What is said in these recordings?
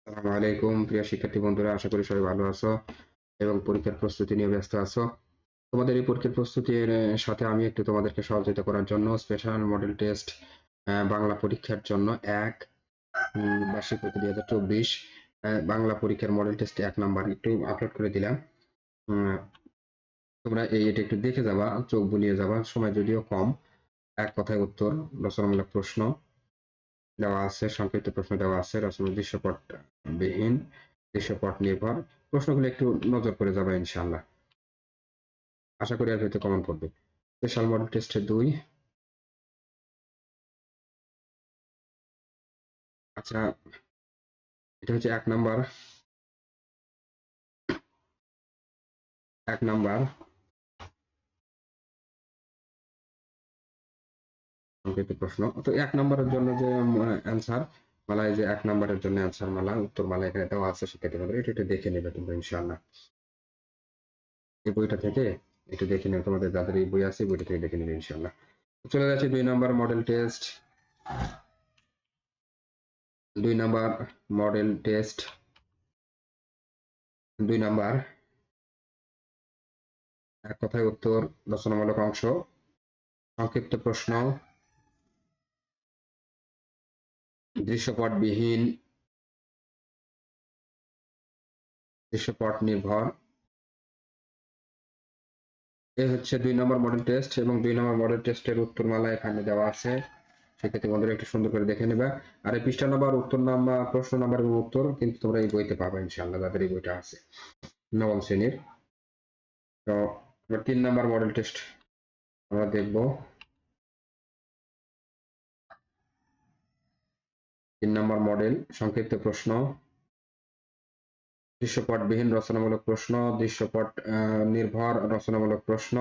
আসসালামু আলাইকুম প্রিয় শিক্ষার্থী বন্ধুরা, আশা করি সবাই ভালো আছো এবং পরীক্ষার প্রস্তুতি নিয়ে ব্যস্ত আছো। তোমাদের এই পরীক্ষার প্রস্তুতির সাথে আমি একটু তোমাদেরকে সহযোগিতা করার জন্য স্পেশাল মডেল টেস্ট বাংলা পরীক্ষার জন্য বার্ষিক পরীক্ষা 2024 বাংলা পরীক্ষার মডেল টেস্ট 1 নাম্বার একটু আপলোড করে দিলাম। তোমরা এটা একটু দেখে যাবা, চোখ বুলিয়ে যাবা, সময় যদিও কম। এক কথায় উত্তর, রচনামূলক প্রশ্ন দেওয়া আছে, সংক্ষিপ্ত প্রশ্ন দেওয়া আছে, রচনা দৃশ্যপট বিহীন, দৃশ্যপট নির্ভর। প্রশ্নগুলো একটু নজর করে যাবে ইনশাআল্লাহ, আশা করি আর হয়তো কমন পড়বে। স্পেশাল মডেল টেস্টে 2। আচ্ছা, এটা হচ্ছে 1 নাম্বার সংক্ষিপ্ত প্রশ্ন। তো 1 নাম্বারের জন্য যে অ্যান্সার মালায়, যে 1 নাম্বারের জন্য অ্যান্সার মালা, উত্তর মালা এখানে দেওয়া আছে শিক্ষার্থী বন্ধুরা, এটা একটু দেখে নেবে তোমরা ইনশাআল্লাহ। এই বইটা থেকে একটু দেখে নেবে, তোমাদের যাদের এই বই আছে বইটা থেকে দেখে নেবে ইনশাআল্লাহ। চলে যাচ্ছে 2 number model test. 2 number model test 2 number, এক কথায় উত্তর, রচনামূলক অংশ, সংক্ষিপ্ত প্রশ্ন, দৃশ্যপটবিহীন, দৃশ্যপট নির্ভর। এই হচ্ছে 2 নম্বর মডেল টেস্ট এবং 2 নম্বর মডেল টেস্টের উত্তরমালা এখানে দেওয়া আছে। সেক্ষেত্রে বন্ধুরা একটু সুন্দর করে দেখে নেবা। আর এই পৃষ্ঠা নাম্বার, উত্তর নাম্বার, প্রশ্ন নাম্বার এবং উত্তর কিন্তু তোমরা এই বইতে পাবে ইনশাআল্লাহ, যাদের এই বইটা আছে নবম শ্রেণীর। তো 3 নম্বর মডেল টেস্ট আমরা দেখব। 3 নম্বর মডেল সংক্ষিপ্ত প্রশ্ন, দৃশ্যপটবিহীন রচনামূলক প্রশ্ন, দৃশ্যপট নির্ভর রচনামূলক প্রশ্ন।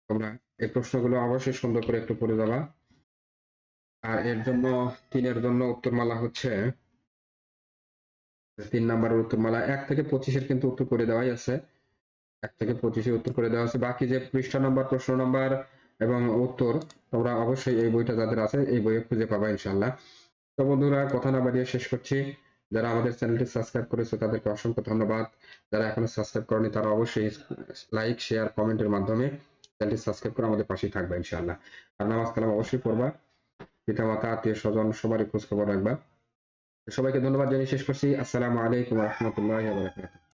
তোমরা এই প্রশ্নগুলো অবশ্যই সুন্দর করে একটু পড়ে যাবা। আর এর জন্য 3-এর জন্য উত্তরমালা হচ্ছে, 3 নম্বরের উত্তরমালা 1 থেকে 25-এর কিন্তু উত্তর করে দেওয়াই আছে। 1 থেকে 25-এর উত্তর করে দেওয়া আছে। বাকি যে পৃষ্ঠা নাম্বার, প্রশ্ন নাম্বার এবং উত্তর, তোমরা অবশ্যই এই বইটা যাদের আছে এই বইয়ে খুঁজে পাবা ইনশাআল্লাহ। তো বন্ধুরা, কথা না বাড়িয়ে শেষ করছি। যারা আমাদের চ্যানেলটি সাবস্ক্রাইব করেছে তাদেরকে অসংখ্য ধন্যবাদ। যারা এখনো সাবস্ক্রাইব করেনি তারা অবশ্যই লাইক, শেয়ার, কমেন্টের মাধ্যমে চ্যানেলটি সাবস্ক্রাইব করে আমাদের পাশেই থাকবে ইনশাআল্লাহ। আর নামাজ কালাম অবশ্যই পড়বা, পিতামাতা, আত্মীয় স্বজন সবারই খোঁজ খবর রাখবা। সবাইকে ধন্যবাদ জানিয়ে শেষ করছি। আসসালামু আলাইকুম ওয়া রাহমাতুল্লাহি ওয়া বারাকাতুহু।